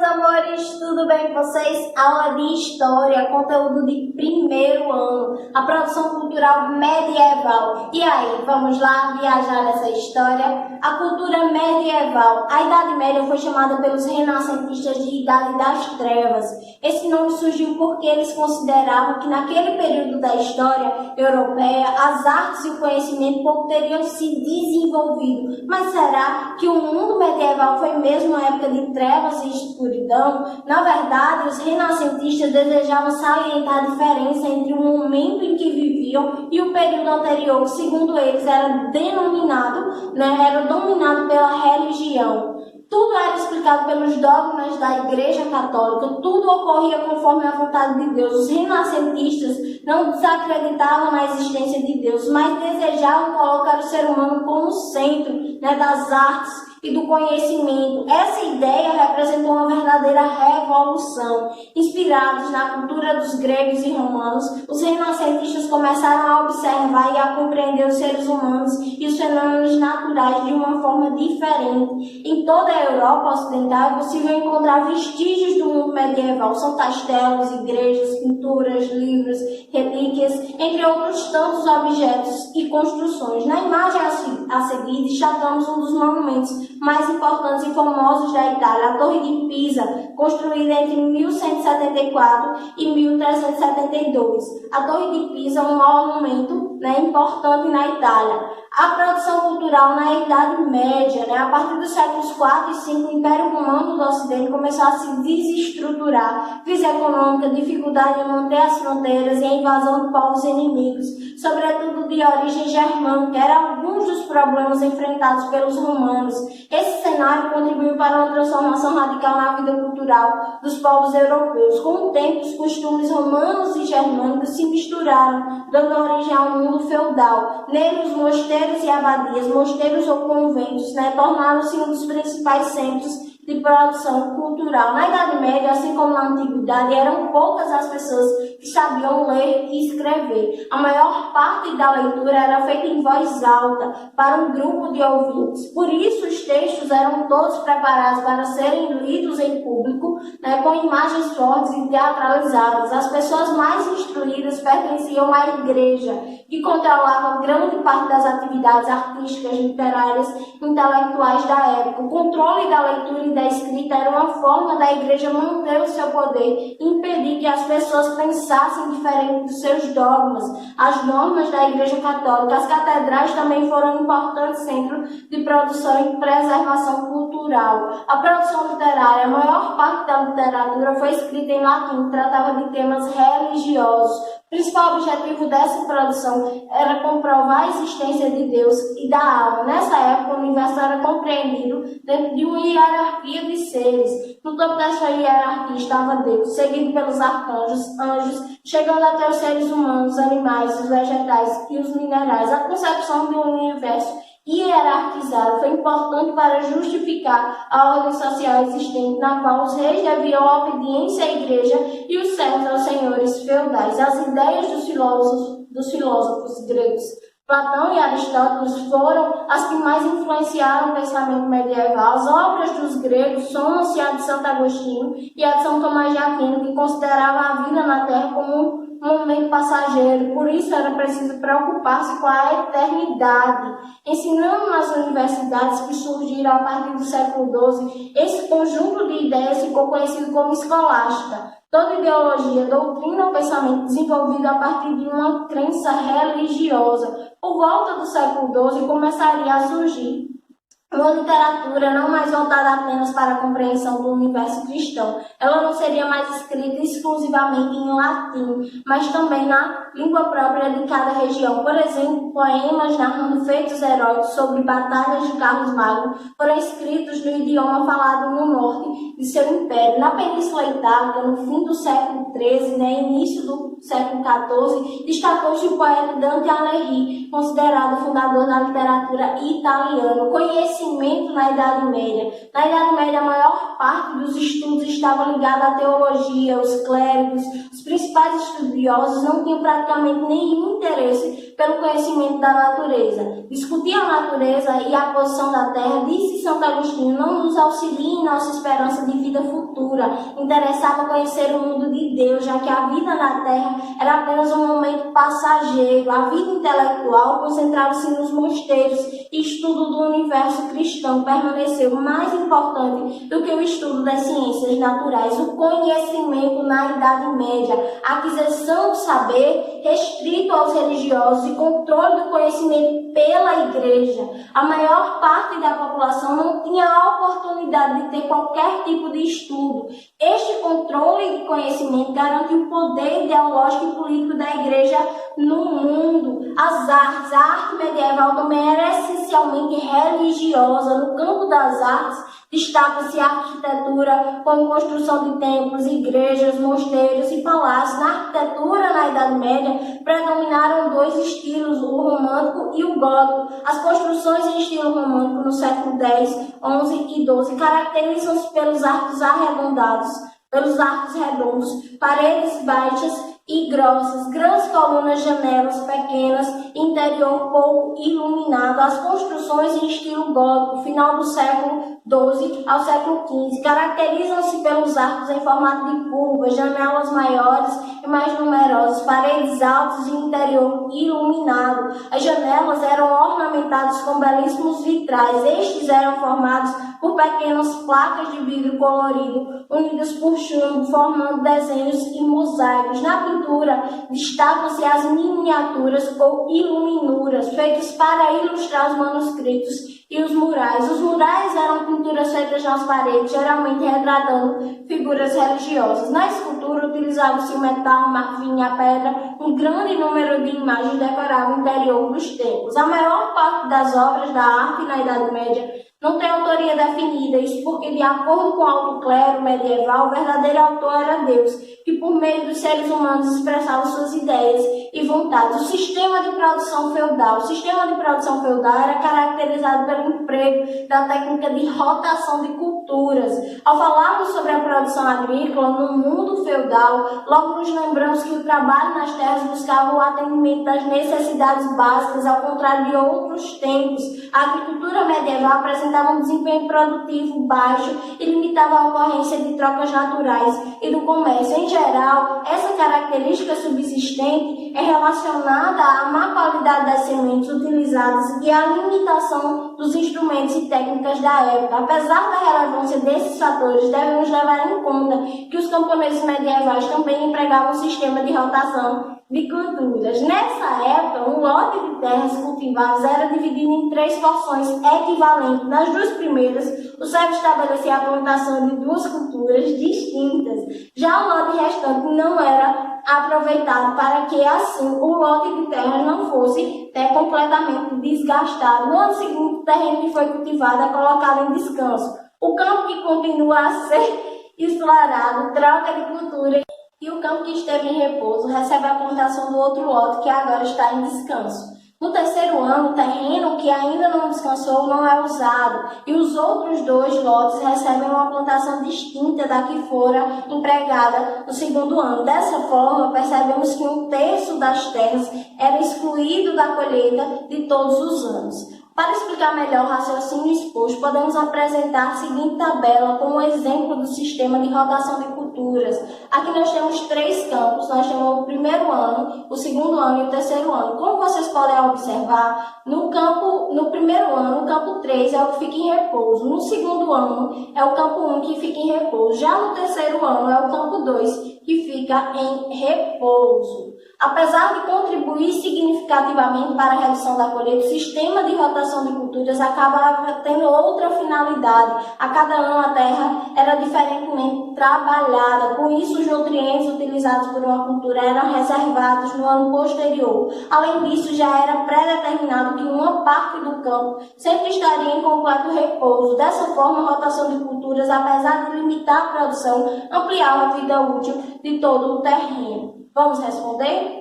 meus amores, tudo bem com vocês? Aula de História, conteúdo de primeiro ano, a produção cultural medieval. E aí, vamos lá viajar nessa história? A cultura medieval. A Idade Média foi chamada pelos renascentistas de Idade das Trevas. Esse nome surgiu porque eles consideravam que naquele período da história europeia, as artes e o conhecimento pouco teriam se desenvolvido. Mas será que o mundo medieval foi mesmo uma época de trevas e escuridão? Na verdade, os renascentistas desejavam salientar a diferença entre o momento em que viviam e o período anterior, que segundo eles era dominado pela religião. Tudo era explicado pelos dogmas da Igreja Católica, tudo ocorria conforme a vontade de Deus. Os renascentistas não desacreditavam na existência de Deus, mas desejavam colocar o ser humano como centro das artes e do conhecimento. Essa ideia representou uma verdadeira revolução. Inspirados na cultura dos gregos e romanos, os renascentistas começaram a observar e a compreender os seres humanos e os fenômenos naturais de uma forma diferente. Em toda a Europa Ocidental é possível encontrar vestígios do mundo medieval. São castelos, igrejas, pinturas, livros, relíquias, entre outros tantos objetos e construções. Na imagem a seguir, destacamos um dos monumentos mais importantes e famosos da Itália, a Torre de Pisa, construída entre 1174 e 1372. A Torre de Pisa é um monumento importante na Itália. A produção cultural na Idade Média, a partir dos séculos 4 e 5, o Império Romano do Ocidente começou a se desestruturar. Crise econômica, dificuldade em manter as fronteiras e a invasão de povos inimigos, sobretudo de origem germânica, eram alguns dos problemas enfrentados pelos romanos. Esse cenário contribuiu para uma transformação radical na vida cultural dos povos europeus. Com o tempo, os costumes romanos e germânicos se misturaram, dando origem ao mundo feudal. Nele, os mosteiros e abadias, mosteiros ou conventos, tornaram-se um dos principais centros de produção cultural. Na Idade Média, assim como na Antiguidade, eram poucas as pessoas que sabiam ler e escrever. A maior parte da leitura era feita em voz alta, para um grupo de ouvintes. Por isso, os textos eram todos preparados para serem lidos em público, com imagens fortes e teatralizadas. As pessoas mais instruídas pertenciam à igreja, que controlava grande parte das atividades artísticas, literárias e intelectuais da época. O controle da leitura e da escrita era uma forma da igreja manter o seu poder e impedir que as pessoas pensassem diferente dos seus dogmas. As normas da Igreja Católica, as catedrais também foram importantes centros de produção e preservação cultural. A produção literária, a maior parte da literatura foi escrita em latim, tratava de temas religiosos. O principal objetivo dessa produção era comprovar a existência de Deus e da alma. Nessa época, o universo era compreendido dentro de uma hierarquia de seres. No topo dessa hierarquia estava Deus, seguido pelos arcanjos, anjos, chegando até os seres humanos, animais, os vegetais e os minerais. A concepção do universo hierarquizado foi importante para justificar a ordem social existente, na qual os reis deviam obediência à igreja e os servos aos senhores feudais. As ideias dos filósofos gregos Platão e Aristóteles foram as que mais influenciaram o pensamento medieval. As obras dos gregos somam-se a de Santo Agostinho e a de São Tomás de Aquino, que consideravam a vida na Terra como um momento passageiro. Por isso era preciso preocupar-se com a eternidade. Ensinando nas universidades que surgiram a partir do século XII, esse conjunto de ideias ficou conhecido como escolástica. Toda ideologia, doutrina ou pensamento desenvolvido a partir de uma crença religiosa. Por volta do século XII começaria a surgir uma literatura não mais voltada apenas para a compreensão do universo cristão. Ela não seria mais escrita exclusivamente em latim, mas também na língua própria de cada região. Por exemplo, poemas narrando feitos heróicos sobre batalhas de Carlos Magno foram escritos no idioma falado no norte de seu império. Na Península Itálica, no fim do século XIII, início do século XIV, destacou-se o poeta Dante Alighieri, considerado o fundador da literatura italiana. Conhecimento na Idade Média. Na Idade Média, a maior parte dos estudos estava ligada à teologia, os clérigos, os principais estudiosos não tinham praticamente nenhum interesse pelo conhecimento da natureza. Discutir a natureza e a posição da Terra, disse Santo Agostinho, não nos auxilia em nossa esperança de vida futura. Interessava conhecer o mundo de Deus, já que a vida na Terra era apenas um momento passageiro. A vida intelectual concentrava-se nos mosteiros e estudo do universo cristão permaneceu mais importante do que o estudo das ciências naturais. O conhecimento na Idade Média, a aquisição do saber restrito aos religiosos e controle do conhecimento pela Igreja. A maior parte da população não tinha a oportunidade de ter qualquer tipo de estudo. Este controle de conhecimento garante o poder ideológico e político da Igreja no mundo. As artes, a arte medieval também era essencialmente religiosa. No campo das artes, destaca-se a arquitetura, como construção de templos, igrejas, mosteiros e palácios. Na arquitetura, na Idade Média, predominaram dois estilos, o românico e o gótico. As construções em estilo românico no século X, XI e XII caracterizam-se pelos arcos arredondados, pelos arcos redondos, paredes baixas e grossas, grandes colunas, janelas pequenas, interior pouco iluminado. As construções em estilo gótico, final do século XII ao século XV, caracterizam-se pelos arcos em formato de curva, janelas maiores e mais numerosas, paredes altas e interior iluminado. As janelas eram ornamentadas com belíssimos vitrais. Estes eram formados por pequenas placas de vidro colorido, unidas por chumbo, formando desenhos e mosaicos. Na pintura, destacam-se as miniaturas ou iluminuras, feitas para ilustrar os manuscritos e os murais. Os murais eram pinturas feitas nas paredes, geralmente retratando figuras religiosas. Na escultura, utilizava-se o metal, o marfim e a pedra. Um grande número de imagens decoravam o interior dos templos. A maior parte das obras da arte na Idade Média não tem autoria definida, isso porque, de acordo com o alto clero medieval, o verdadeiro autor era Deus, que por meio dos seres humanos expressava suas ideias e vontades. O sistema de produção feudal era caracterizado pelo emprego da técnica de rotação de culturas. Ao falarmos sobre a produção agrícola no mundo feudal, logo nos lembramos que o trabalho nas terras buscava o atendimento das necessidades básicas, ao contrário de outros tempos. A agricultura medieval apresentava um desempenho produtivo baixo e limitava a ocorrência de trocas naturais e do comércio. Em geral, essa característica subsistente é relacionada à má qualidade das sementes utilizadas e à limitação dos instrumentos e técnicas da época. Apesar da relevância desses fatores, devemos levar em conta que os camponeses medievais também empregavam um sistema de rotação de culturas. Nessa época, um lote de terras cultivadas era dividido em 3 porções equivalentes. Nas 2 primeiras, o servo estabelecia a plantação de 2 culturas distintas. Já o lote restante não era aproveitado para que, assim, o lote de terras não fosse completamente desgastado. No ano seguinte, o terreno que foi cultivado é colocado em descanso. O campo que continua a ser explorado troca de cultura e o campo que esteve em repouso recebe a plantação do outro lote que agora está em descanso. No terceiro ano, o terreno que ainda não descansou não é usado e os outros 2 lotes recebem uma plantação distinta da que fora empregada no segundo ano. Dessa forma, percebemos que 1/3 das terras era excluído da colheita de todos os anos. Para explicar melhor o raciocínio exposto, podemos apresentar a seguinte tabela como exemplo do sistema de rotação de culturas. Aqui nós temos 3 campos, nós temos o primeiro ano, o segundo ano e o terceiro ano. Como vocês podem observar, no primeiro ano, o campo 3 é o que fica em repouso. No segundo ano, é o campo 1 que fica em repouso. Já no terceiro ano, é o campo 2 que fica em repouso. Apesar de contribuir significativamente para a redução da colheita, o sistema de rotação de culturas acaba tendo outra finalidade. A cada ano a terra era diferentemente trabalhada, com isso os nutrientes utilizados por uma cultura eram reservados no ano posterior. Além disso, já era pré-determinado que uma parte do campo sempre estaria em completo repouso. Dessa forma, a rotação de culturas, apesar de limitar a produção, ampliava a vida útil de todo o terreno. Vamos responder?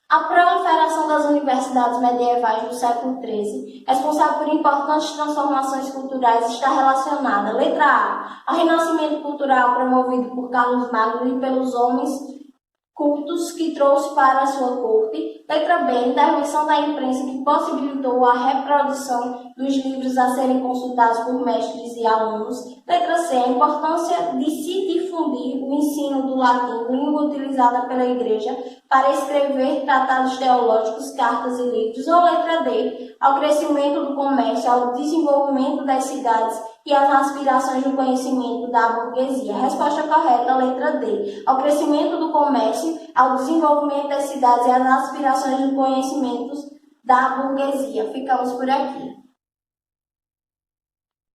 A proliferação das universidades medievais do século XIII, responsável por importantes transformações culturais, está relacionada, letra A, ao renascimento cultural promovido por Carlos Magno e pelos homens cultos que trouxe para a sua corte. Letra B, intervenção da imprensa que possibilitou a reprodução dos livros a serem consultados por mestres e alunos. Letra C, a importância de se difundir o ensino do latim, língua utilizada pela Igreja, para escrever tratados teológicos, cartas e livros. Ou letra D, ao crescimento do comércio, ao desenvolvimento das cidades e às aspirações do conhecimento da burguesia. Resposta correta, letra D. Ao crescimento do comércio, ao desenvolvimento das cidades e às aspirações do conhecimento da burguesia. Ficamos por aqui.